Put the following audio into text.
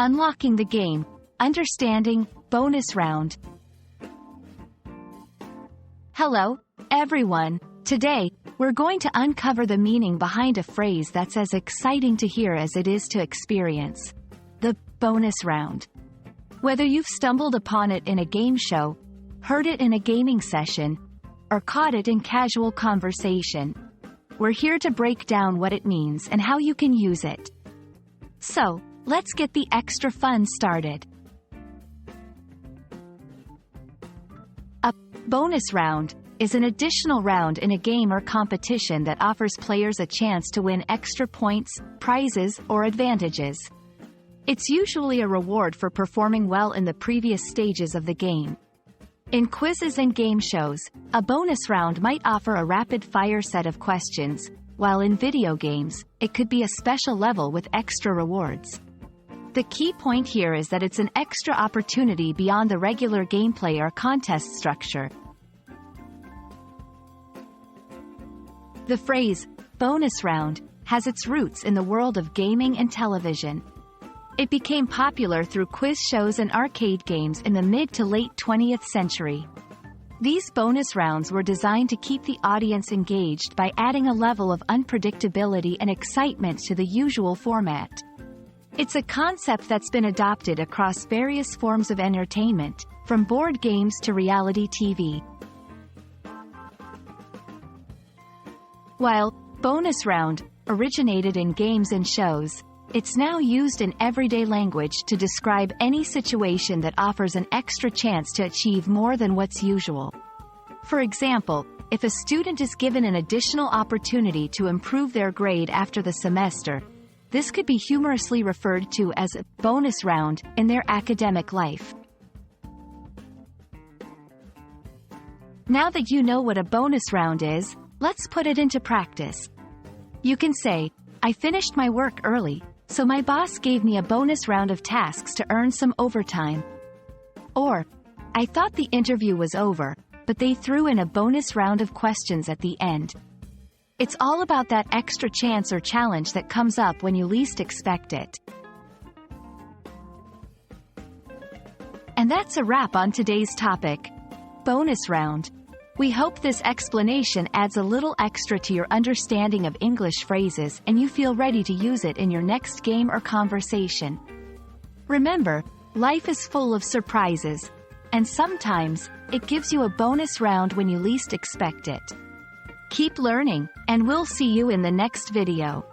Unlocking the game, understanding, bonus round. Hello, everyone. Today, we're going to uncover the meaning behind a phrase that's as exciting to hear as it is to experience. The bonus round. Whether you've stumbled upon it in a game show, heard it in a gaming session, or caught it in casual conversation, we're here to break down what it means and how you can use it. So, let's get the extra fun started. A bonus round is an additional round in a game or competition that offers players a chance to win extra points, prizes, or advantages. It's usually a reward for performing well in the previous stages of the game. In quizzes and game shows, a bonus round might offer a rapid-fire set of questions, while in video games, it could be a special level with extra rewards. The key point here is that it's an extra opportunity beyond the regular gameplay or contest structure. The phrase, bonus round, has its roots in the world of gaming and television. It became popular through quiz shows and arcade games in the mid to late 20th century. These bonus rounds were designed to keep the audience engaged by adding a level of unpredictability and excitement to the usual format. It's a concept that's been adopted across various forms of entertainment, from board games to reality TV. While bonus round originated in games and shows, it's now used in everyday language to describe any situation that offers an extra chance to achieve more than what's usual. For example, if a student is given an additional opportunity to improve their grade after the semester, this could be humorously referred to as a bonus round in their academic life. Now that you know what a bonus round is, let's put it into practice. You can say, I finished my work early, so my boss gave me a bonus round of tasks to earn some overtime. Or, I thought the interview was over, but they threw in a bonus round of questions at the end. It's all about that extra chance or challenge that comes up when you least expect it. And that's a wrap on today's topic, bonus round. We hope this explanation adds a little extra to your understanding of English phrases and you feel ready to use it in your next game or conversation. Remember, life is full of surprises, and sometimes, it gives you a bonus round when you least expect it. Keep learning, and we'll see you in the next video.